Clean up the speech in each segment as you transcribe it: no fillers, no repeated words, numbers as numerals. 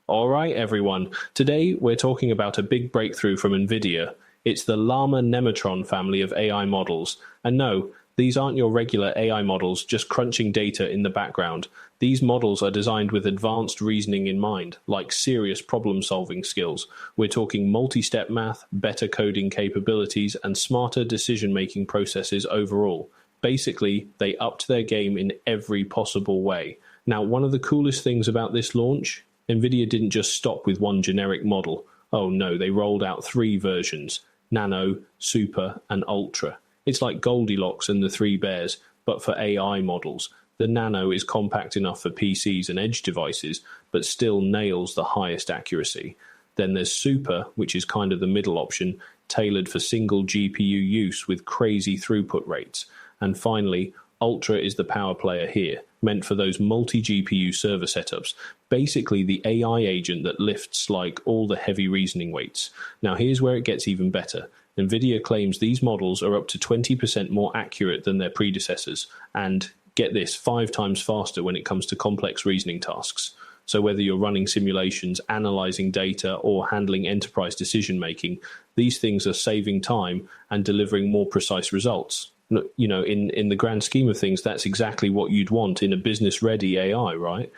All right, everyone. Today we're talking about a big breakthrough from NVIDIA. It's the Llama Nemotron family of AI models. And no, these aren't your regular AI models just crunching data in the background. These models are designed with advanced reasoning in mind, like serious problem-solving skills. We're talking multi-step math, better coding capabilities, and smarter decision-making processes overall. Basically, they upped their game in every possible way. Now, one of the coolest things about this launch, NVIDIA didn't just stop with one generic model. Oh no, they rolled out 3 versions: Nano, Super, and Ultra. It's like Goldilocks and the 3 bears, but for AI models. The Nano is compact enough for PCs and edge devices, but still nails the highest accuracy. Then there's Super, which is kind of the middle option, tailored for single GPU use with crazy throughput rates. And finally, Ultra is the power player here, meant for those multi-GPU server setups, basically the AI agent that lifts like all the heavy reasoning weights. Now here's where it gets even better. NVIDIA claims these models are up to 20% more accurate than their predecessors, and get this, 5 times faster when it comes to complex reasoning tasks. So whether you're running simulations, analyzing data, or handling enterprise decision-making, these things are saving time and delivering more precise results. You know, in the grand scheme of things, that's exactly what you'd want in a business-ready AI, right?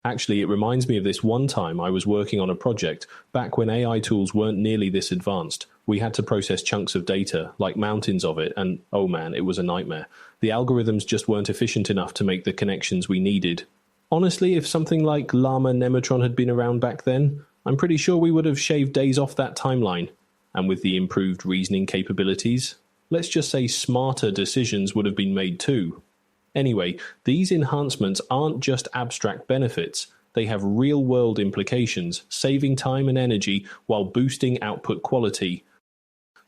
Actually, it reminds me of this one time I was working on a project back when AI tools weren't nearly this advanced. We had to process chunks of data, like mountains of it, and oh man, it was a nightmare. The algorithms just weren't efficient enough to make the connections we needed. Honestly, if something like Llama Nemotron had been around back then, I'm pretty sure we would have shaved days off that timeline. And with the improved reasoning capabilities, let's just say smarter decisions would have been made too. Anyway, these enhancements aren't just abstract benefits. They have real-world implications, saving time and energy while boosting output quality.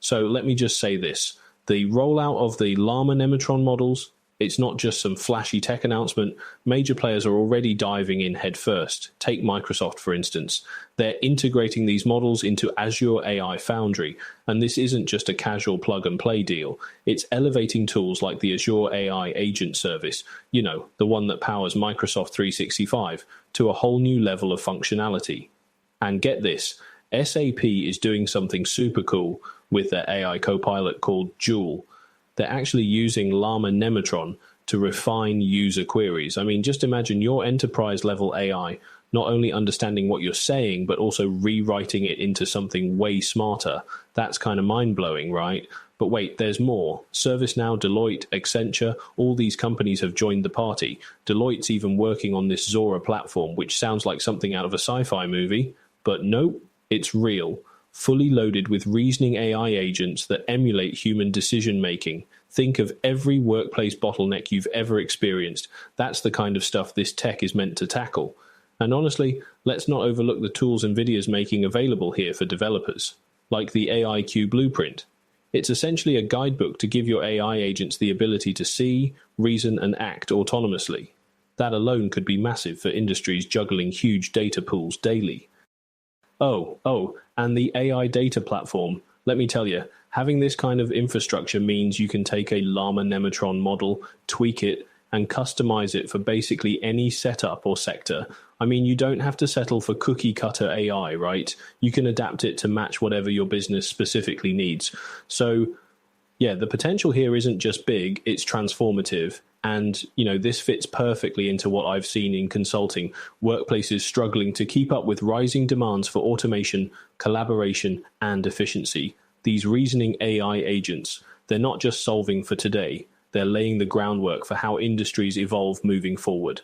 So let me just say this. The rollout of the Llama Nemotron models, it's not just some flashy tech announcement. Major players are already diving in headfirst. Take Microsoft, for instance. They're integrating these models into Azure AI Foundry, and this isn't just a casual plug-and-play deal. It's elevating tools like the Azure AI Agent Service, you know, the one that powers Microsoft 365, to a whole new level of functionality. And get this, SAP is doing something super cool with their AI copilot called Joule. They're actually using Llama Nemotron to refine user queries. I mean, just imagine your enterprise-level AI not only understanding what you're saying, but also rewriting it into something way smarter. That's kind of mind-blowing, right? But wait, there's more. ServiceNow, Deloitte, Accenture, all these companies have joined the party. Deloitte's even working on this Zora platform, which sounds like something out of a sci-fi movie. But nope, it's real. Fully loaded with reasoning AI agents that emulate human decision-making. Think of every workplace bottleneck you've ever experienced. That's the kind of stuff this tech is meant to tackle. And honestly, let's not overlook the tools NVIDIA's making available here for developers, like the AIQ Blueprint. It's essentially a guidebook to give your AI agents the ability to see, reason, and act autonomously. That alone could be massive for industries juggling huge data pools daily. And the AI data platform. Let me tell you, having this kind of infrastructure means you can take a Llama Nemotron model, tweak it, and customize it for basically any setup or sector. I mean, you don't have to settle for cookie-cutter AI, right? You can adapt it to match whatever your business specifically needs. So, yeah, the potential here isn't just big, it's transformative. And, you know, this fits perfectly into what I've seen in consulting, workplaces struggling to keep up with rising demands for automation, collaboration, and efficiency. These reasoning AI agents, they're not just solving for today, they're laying the groundwork for how industries evolve moving forward.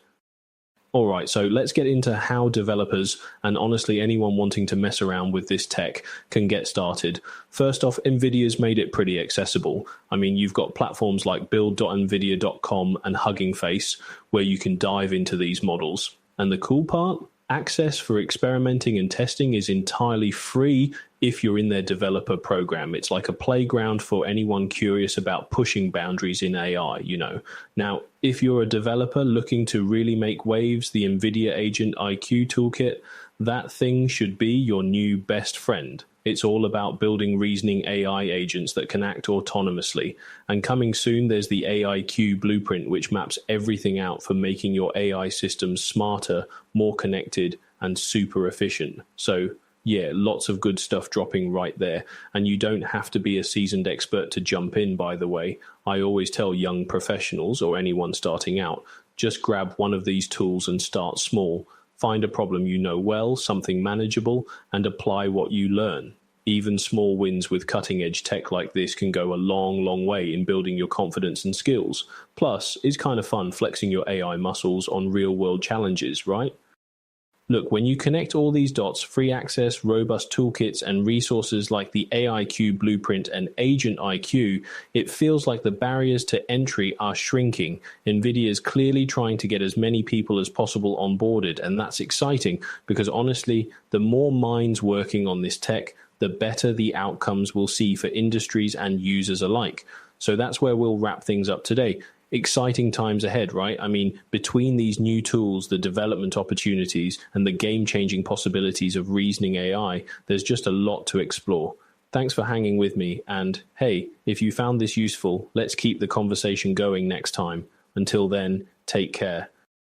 All right, so let's get into how developers and honestly anyone wanting to mess around with this tech can get started. First off, NVIDIA's made it pretty accessible. I mean, you've got platforms like build.nvidia.com and Hugging Face where you can dive into these models. And the cool part? Access for experimenting and testing is entirely free if you're in their developer program. It's like a playground for anyone curious about pushing boundaries in AI, you know. Now, if you're a developer looking to really make waves, the NVIDIA Agent IQ toolkit, that thing should be your new best friend. It's all about building reasoning AI agents that can act autonomously. And coming soon, there's the AIQ Blueprint, which maps everything out for making your AI systems smarter, more connected, and super efficient. So yeah, lots of good stuff dropping right there. And you don't have to be a seasoned expert to jump in, by the way. I always tell young professionals or anyone starting out, just grab one of these tools and start small. Find a problem you know well, something manageable, and apply what you learn. Even small wins with cutting-edge tech like this can go a long, long way in building your confidence and skills. Plus, it's kind of fun flexing your AI muscles on real-world challenges, right? Look, when you connect all these dots, free access, robust toolkits, and resources like the AIQ Blueprint and Agent IQ, it feels like the barriers to entry are shrinking. NVIDIA is clearly trying to get as many people as possible onboarded, and that's exciting because honestly, the more minds working on this tech, the better the outcomes we'll see for industries and users alike. So that's where we'll wrap things up today. Exciting times ahead, right? I mean, between these new tools, the development opportunities, and the game-changing possibilities of reasoning AI, there's just a lot to explore. Thanks for hanging with me, and hey, if you found this useful, let's keep the conversation going next time. Until then, take care.